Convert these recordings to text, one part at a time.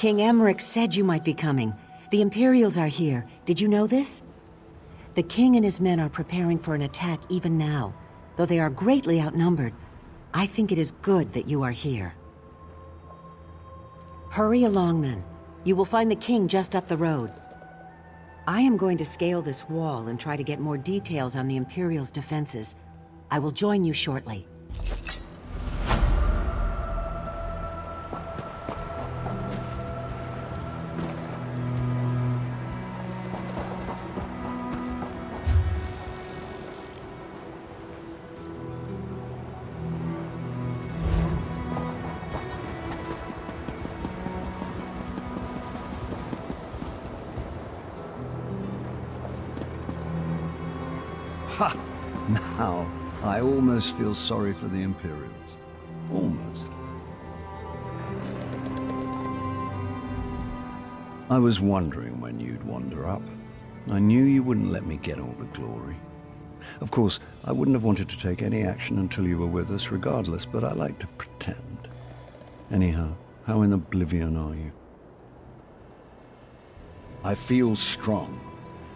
King Emmerich said you might be coming. The Imperials are here. Did you know this? The king and his men are preparing for an attack even now. Though they are greatly outnumbered, I think it is good that you are here. Hurry along, then. You will find the king just up the road. I am going to scale this wall and try to get more details on the Imperials' defenses. I will join you shortly. Ha! Now, I almost feel sorry for the Imperials. Almost. I was wondering when you'd wander up. I knew you wouldn't let me get all the glory. Of course, I wouldn't have wanted to take any action until you were with us regardless, but I like to pretend. Anyhow, how in oblivion are you? I feel strong.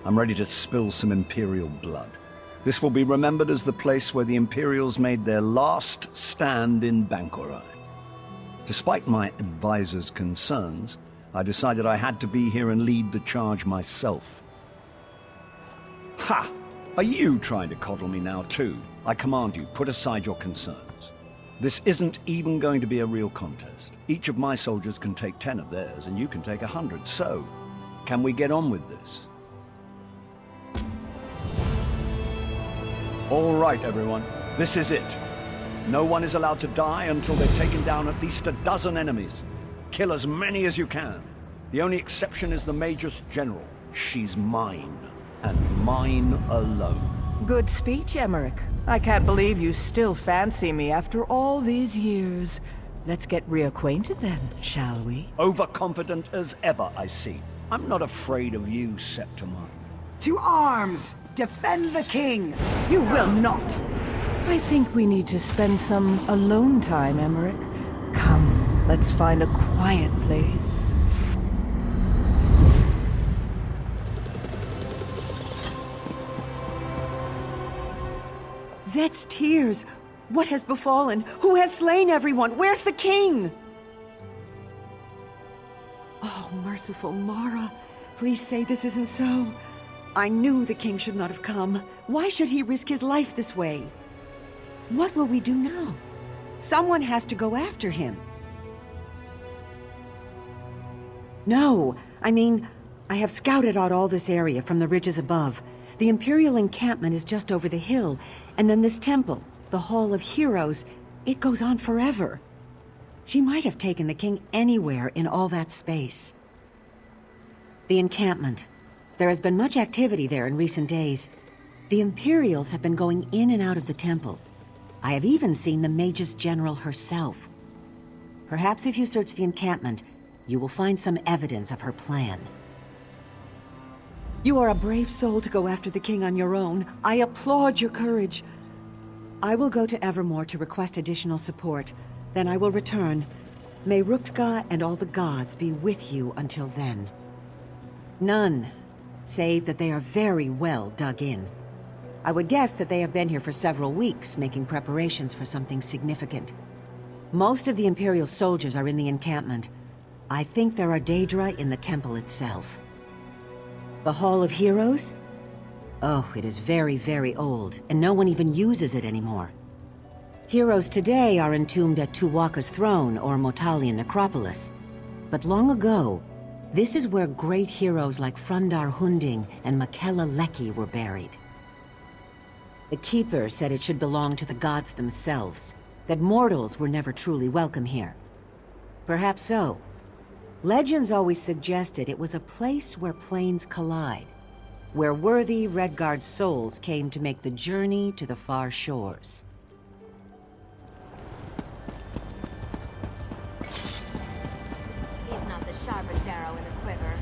I'm ready to spill some Imperial blood. This will be remembered as the place where the Imperials made their last stand in Bangkorai. Despite my advisor's concerns, I decided I had to be here and lead the charge myself. Ha! Are you trying to coddle me now too? I command you, put aside your concerns. This isn't even going to be a real contest. Each of my soldiers can take 10 of theirs, and you can take 100, so can we get on with this? All right, everyone. This is it. No one is allowed to die until they've taken down at least a dozen enemies. Kill as many as you can. The only exception is the Mage's General. She's mine, and mine alone. Good speech, Emmerich. I can't believe you still fancy me after all these years. Let's get reacquainted then, shall we? Overconfident as ever, I see. I'm not afraid of you, Septimine. To arms! Defend the king! You will not! I think we need to spend some alone time, Emmerich. Come, let's find a quiet place. Zet's tears! What has befallen? Who has slain everyone? Where's the king? Oh, merciful Mara. Please say this isn't so. I knew the king should not have come. Why should he risk his life this way? What will we do now? Someone has to go after him. No, I mean, I have scouted out all this area from the ridges above. The Imperial encampment is just over the hill, and then this temple, the Hall of Heroes, it goes on forever. She might have taken the king anywhere in all that space. The encampment. There has been much activity there in recent days. The Imperials have been going in and out of the temple. I have even seen the Mage's General herself. Perhaps if you search the encampment, you will find some evidence of her plan. You are a brave soul to go after the king on your own. I applaud your courage. I will go to Evermore to request additional support. Then I will return. May Ruptga and all the gods be with you until then. None. Save that they are very well dug in. I would guess that they have been here for several weeks, making preparations for something significant. Most of the Imperial soldiers are in the encampment. I think there are Daedra in the temple itself. The Hall of Heroes? Oh, it is very, very old, and no one even uses it anymore. Heroes today are entombed at Tuwaka's throne or Motalian necropolis. But long ago, this is where great heroes like Frundar Hunding and Makela Leki were buried. The Keeper said it should belong to the gods themselves, that mortals were never truly welcome here. Perhaps so. Legends always suggested it was a place where planes collide, where worthy Redguard souls came to make the journey to the far shores. He's not the sharpest arrow in the quiver.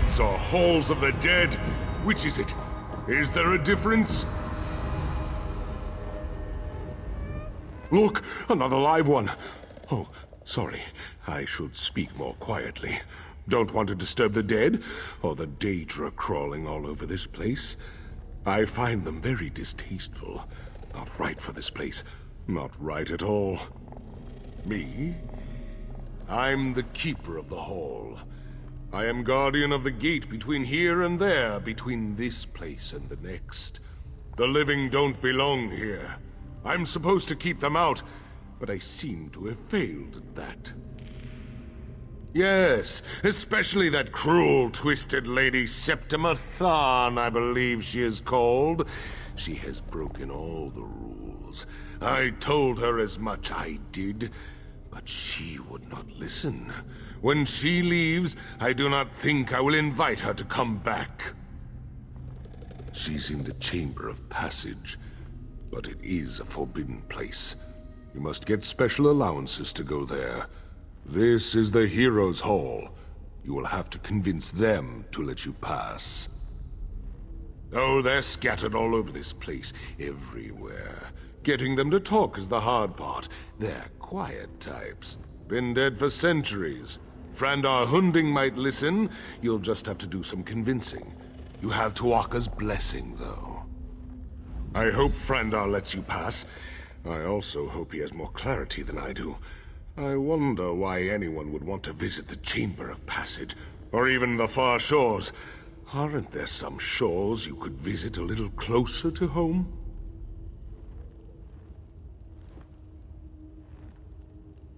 gates or halls of the dead? Which is it? Is there a difference? Look, another live one. Oh, sorry. I should speak more quietly. Don't want to disturb the dead, or the Daedra crawling all over this place. I find them very distasteful. Not right for this place. Not right at all. Me? I'm the keeper of the hall. I am guardian of the gate between here and there, between this place and the next. The living don't belong here. I'm supposed to keep them out, but I seem to have failed at that. Yes, especially that cruel, twisted lady Septima Tharn, I believe she is called. She has broken all the rules. I told her as much, I did, but she would not listen. When she leaves, I do not think I will invite her to come back. She's in the Chamber of Passage, but it is a forbidden place. You must get special allowances to go there. This is the Heroes' Hall. You will have to convince them to let you pass. Oh, they're scattered all over this place, everywhere. Getting them to talk is the hard part. They're quiet types. Been dead for centuries. Frandar Hunding might listen. You'll just have to do some convincing. You have Tuaka's blessing, though. I hope Frandar lets you pass. I also hope he has more clarity than I do. I wonder why anyone would want to visit the Chamber of Passage, or even the far shores. Aren't there some shores you could visit a little closer to home?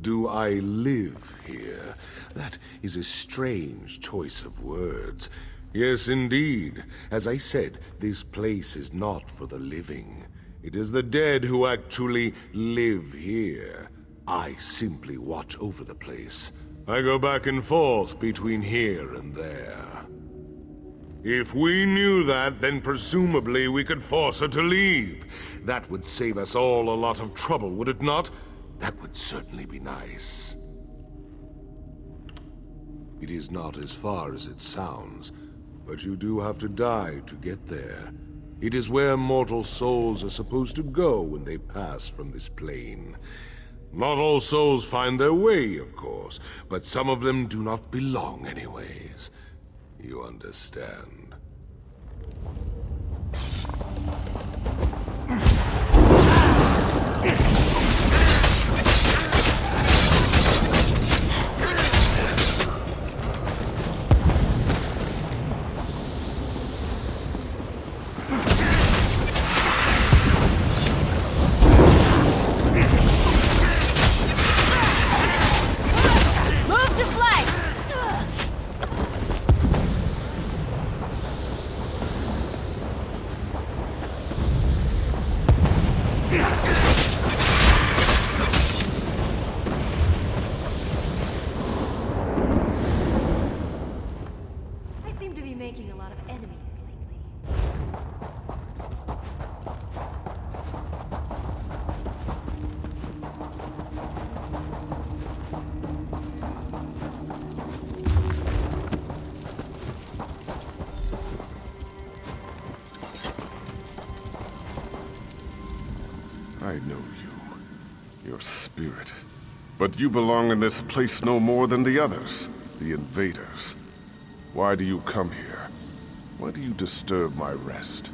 Do I live here? That is a strange choice of words. Yes, indeed. As I said, this place is not for the living. It is the dead who actually live here. I simply watch over the place. I go back and forth between here and there. If we knew that, then presumably we could force her to leave. That would save us all a lot of trouble, would it not? That would certainly be nice. It is not as far as it sounds, but you do have to die to get there. It is where mortal souls are supposed to go when they pass from this plane. Not all souls find their way, of course, but some of them do not belong anyways. You understand. I know you. Your spirit. But you belong in this place no more than the others. The invaders. Why do you come here? Why do you disturb my rest?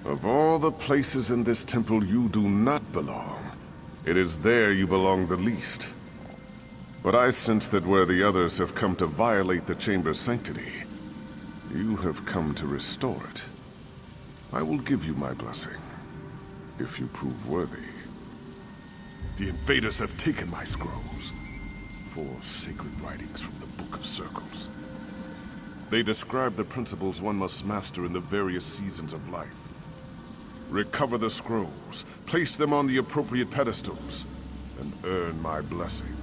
Of all the places in this temple, you do not belong. It is there you belong the least. But I sense that where the others have come to violate the chamber's sanctity, you have come to restore it. I will give you my blessing, if you prove worthy. The invaders have taken my scrolls, 4 sacred writings from the Book of Circles. They describe the principles one must master in the various seasons of life. Recover the scrolls, place them on the appropriate pedestals, and earn my blessing.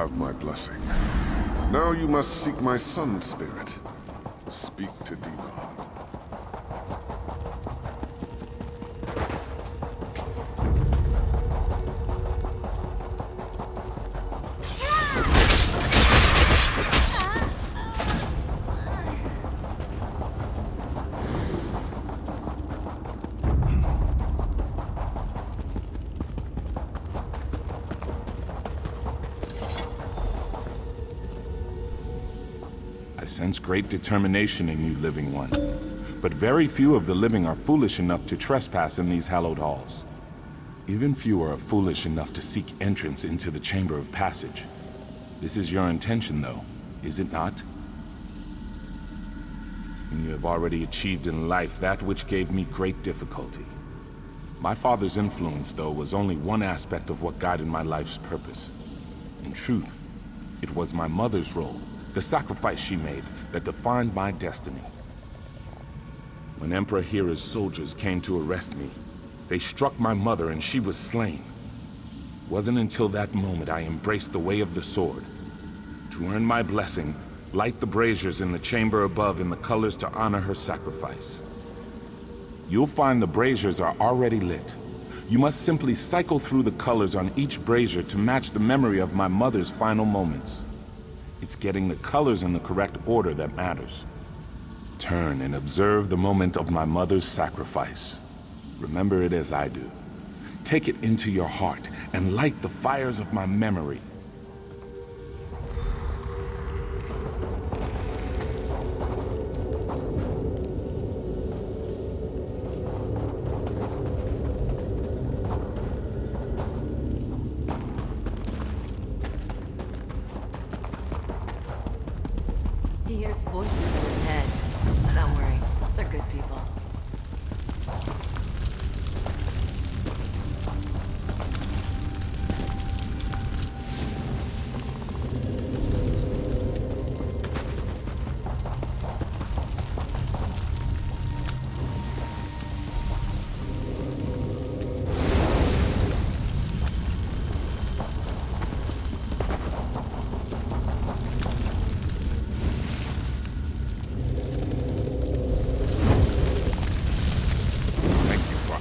have my blessing. Now you must seek my son's spirit. Speak to Diva. I sense great determination in you, Living One. But very few of the living are foolish enough to trespass in these hallowed halls. Even fewer are foolish enough to seek entrance into the Chamber of Passage. This is your intention, though, is it not? And you have already achieved in life that which gave me great difficulty. My father's influence, though, was only one aspect of what guided my life's purpose. In truth, it was my mother's role, the sacrifice she made, that defined my destiny. When Emperor Hira's soldiers came to arrest me, they struck my mother and she was slain. It wasn't until that moment I embraced the way of the sword. To earn my blessing, light the braziers in the chamber above in the colors to honor her sacrifice. You'll find the braziers are already lit. You must simply cycle through the colors on each brazier to match the memory of my mother's final moments. It's getting the colors in the correct order that matters. Turn and observe the moment of my mother's sacrifice. Remember it as I do. Take it into your heart and light the fires of my memory. He hears voices in his head. But don't worry, they're good people.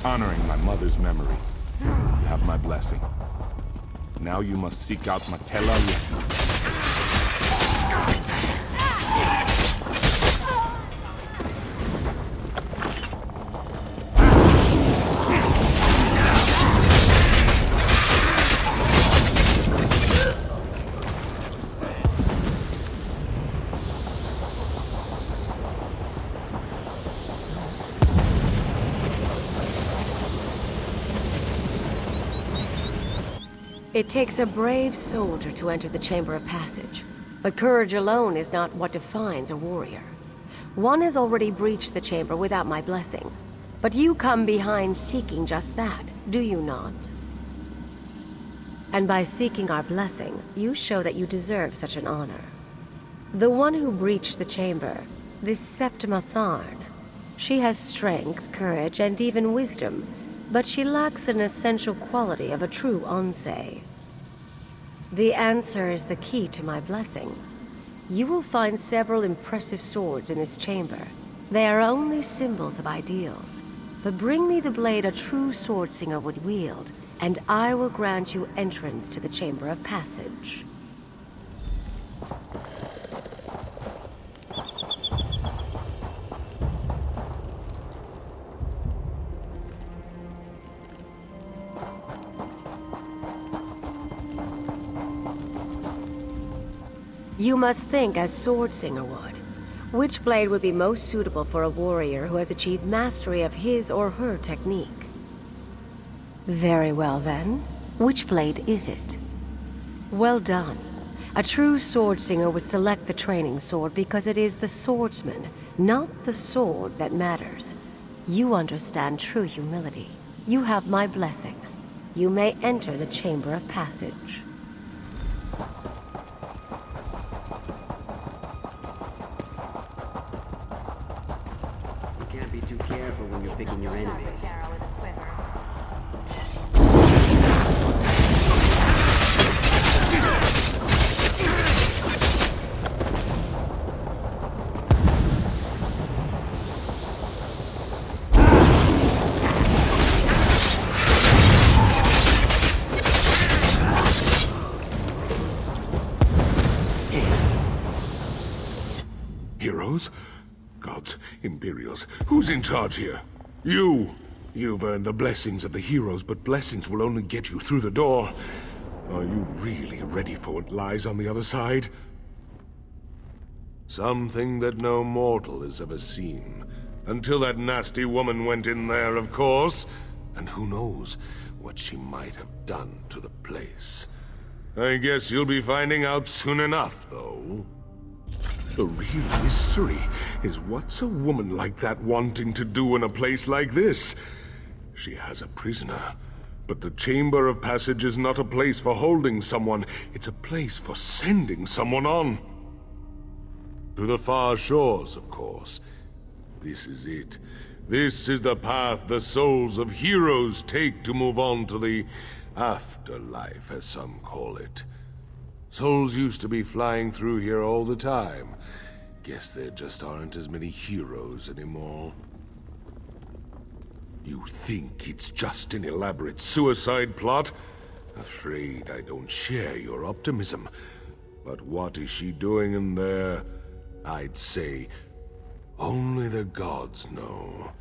Honoring my mother's memory. You have my blessing. Now you must seek out Makela Yekna. It takes a brave soldier to enter the Chamber of Passage, but courage alone is not what defines a warrior. One has already breached the chamber without my blessing, but you come behind seeking just that, do you not? And by seeking our blessing, you show that you deserve such an honor. The one who breached the chamber, this Septima Tharn, she has strength, courage, and even wisdom, but she lacks an essential quality of a true Onsei. The answer is the key to my blessing. You will find several impressive swords in this chamber. They are only symbols of ideals. But bring me the blade a true swordsinger would wield, and I will grant you entrance to the Chamber of Passage. You must think as Swordsinger would. Which blade would be most suitable for a warrior who has achieved mastery of his or her technique? Very well then. Which blade is it? Well done. A true Swordsinger would select the training sword because it is the swordsman, not the sword, that matters. You understand true humility. You have my blessing. You may enter the Chamber of Passage. Be too careful when you're picking your enemies. Heroes? Gods, Imperials, who's in charge here? You! You've earned the blessings of the heroes, but blessings will only get you through the door. Are you really ready for what lies on the other side? Something that no mortal has ever seen. Until that nasty woman went in there, of course. And who knows what she might have done to the place. I guess you'll be finding out soon enough, though. The real mystery is what's a woman like that wanting to do in a place like this? She has a prisoner, but the Chamber of Passage is not a place for holding someone. It's a place for sending someone on. To the far shores, of course. This is it. This is the path the souls of heroes take to move on to the afterlife, as some call it. Souls used to be flying through here all the time. Guess there just aren't as many heroes anymore. You think it's just an elaborate suicide plot? Afraid I don't share your optimism. But what is she doing in there? I'd say only the gods know.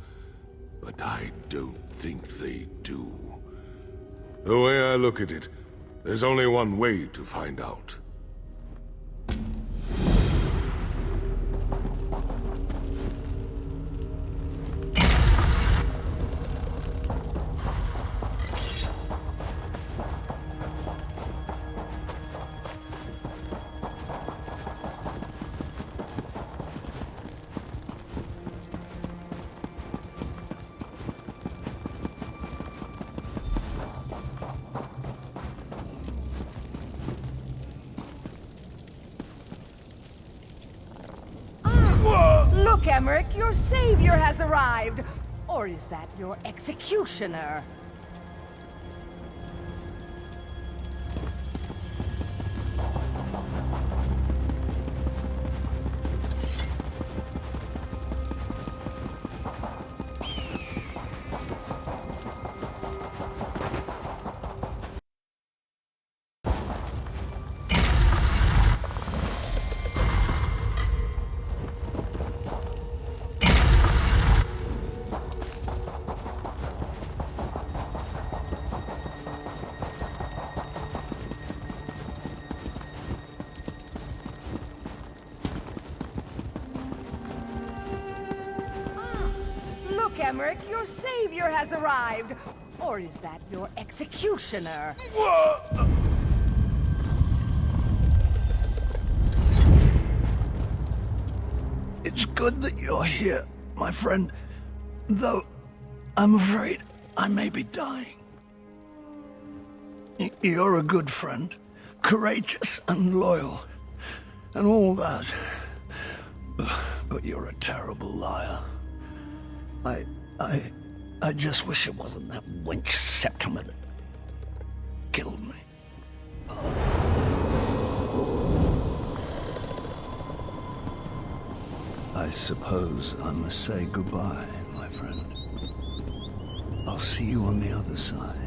But I don't think they do. The way I look at it, there's only one way to find out. Look, Emmerich, your savior has arrived! Or is that your executioner? Emmerich, your savior has arrived! Or is that your executioner? It's good that you're here, my friend. Though, I'm afraid I may be dying. You're a good friend, courageous and loyal, and all that. But you're a terrible liar. I just wish it wasn't that wench Septima that killed me. I suppose I must say goodbye, my friend. I'll see you on the other side.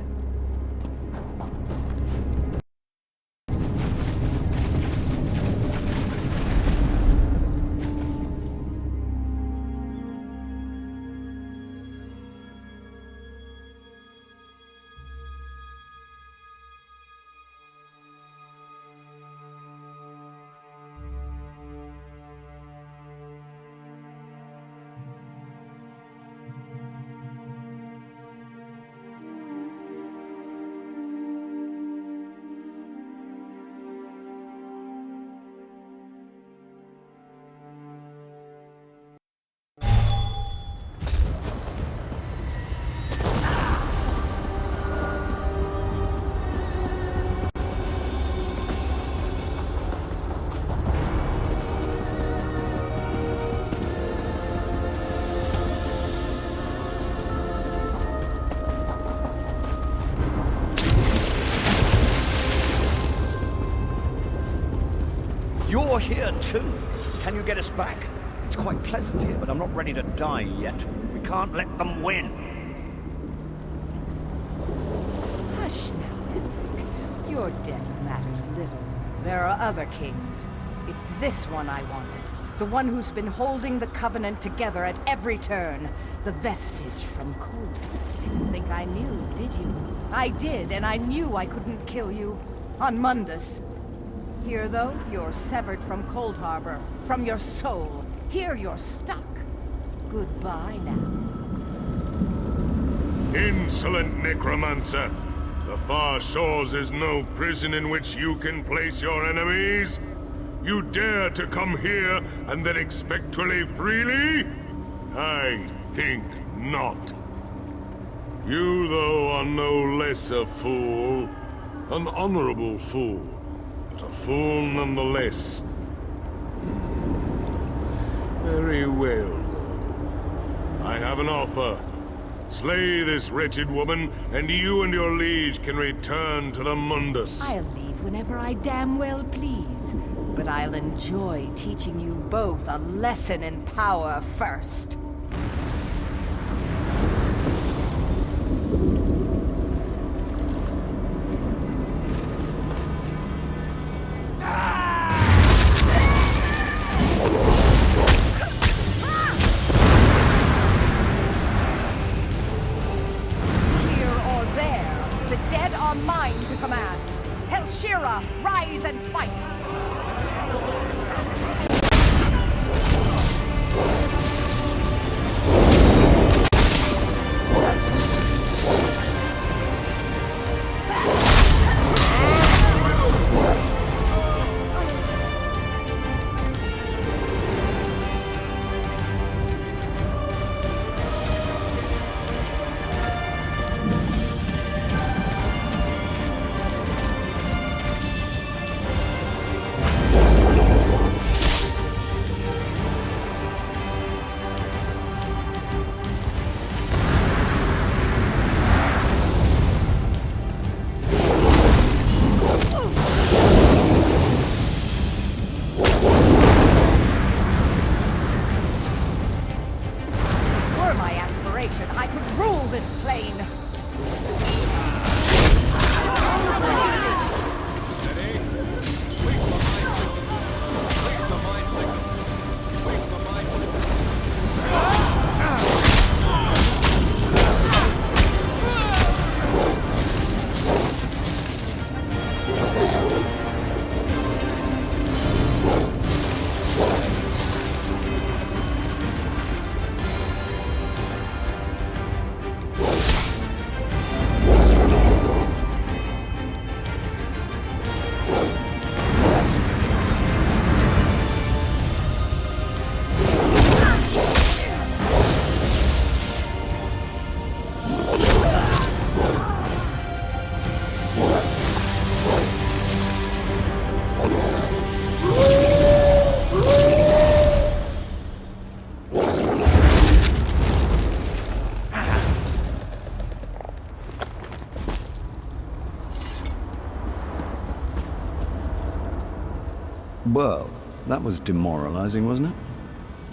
You're here too. Can you get us back? It's quite pleasant here, but I'm not ready to die yet. We can't let them win. Hush now, Emmerich. Your death matters little. There are other kings. It's this one I wanted. The one who's been holding the Covenant together at every turn. The vestige from Cold. Didn't think I knew, did you? I did, and I knew I couldn't kill you. On Mundus. Here, though, you're severed from Cold Harbor. From your soul. Here you're stuck. Goodbye now. Insolent necromancer! The Far Shores is no prison in which you can place your enemies! You dare to come here and then expect to live freely? I think not. You, though, are no less a fool. An honorable fool, but a fool nonetheless. Very well, though. I have an offer. Slay this wretched woman, and you and your liege can return to the Mundus. I'll leave whenever I damn well please. But I'll enjoy teaching you both a lesson in power first. Rise and fight! I could rule this plane! Well, that was demoralizing, wasn't it?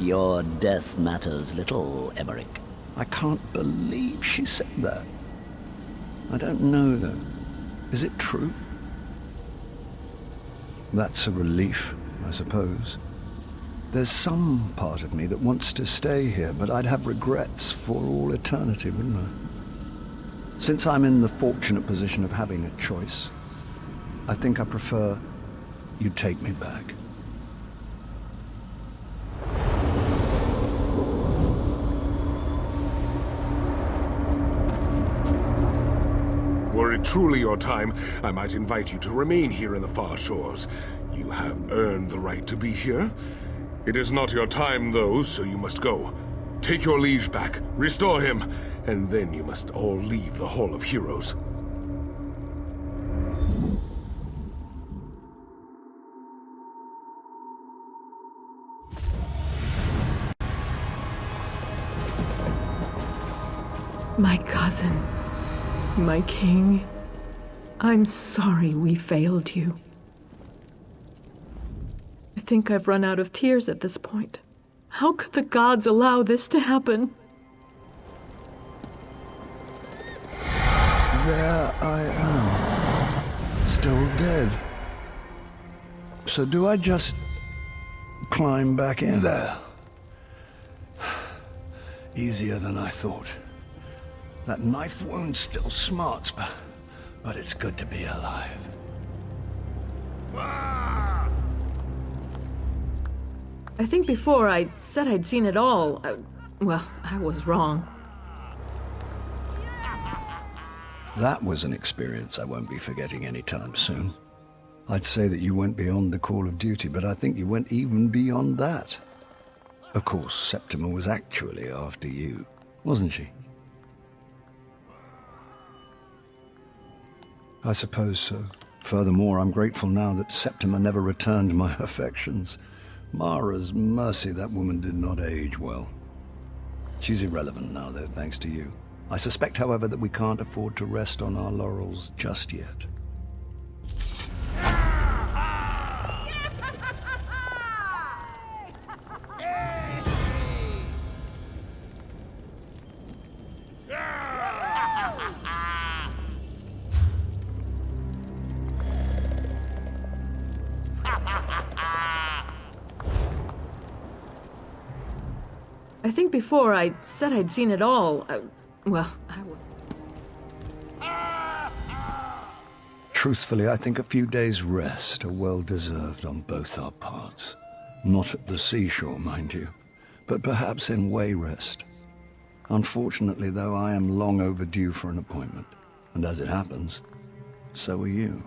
Your death matters little, Emmerich. I can't believe she said that. I don't know, though. Is it true? That's a relief, I suppose. There's some part of me that wants to stay here, but I'd have regrets for all eternity, wouldn't I? Since I'm in the fortunate position of having a choice, I think I prefer you take me back. Were it truly your time, I might invite you to remain here in the Far Shores. You have earned the right to be here. It is not your time, though, so you must go. Take your liege back, restore him, and then you must all leave the Hall of Heroes. My cousin, my king, I'm sorry we failed you. I think I've run out of tears at this point. How could the gods allow this to happen? There I am, still dead. So do I just climb back in there. Easier than I thought. That knife wound still smarts, but it's good to be alive. I think before I said I'd seen it all. Well, I was wrong. That was an experience I won't be forgetting anytime soon. I'd say that you went beyond the call of duty, but I think you went even beyond that. Of course, Septima was actually after you, wasn't she? I suppose so. Furthermore, I'm grateful now that Septima never returned my affections. Mara's mercy, that woman did not age well. She's irrelevant now, though, thanks to you. I suspect, however, that we can't afford to rest on our laurels just yet. I think before I said I'd seen it all. Well, Truthfully, I think a few days' rest are well deserved on both our parts. Not at the seashore, mind you, but perhaps in Wayrest. Unfortunately, though, I am long overdue for an appointment, and as it happens, so are you.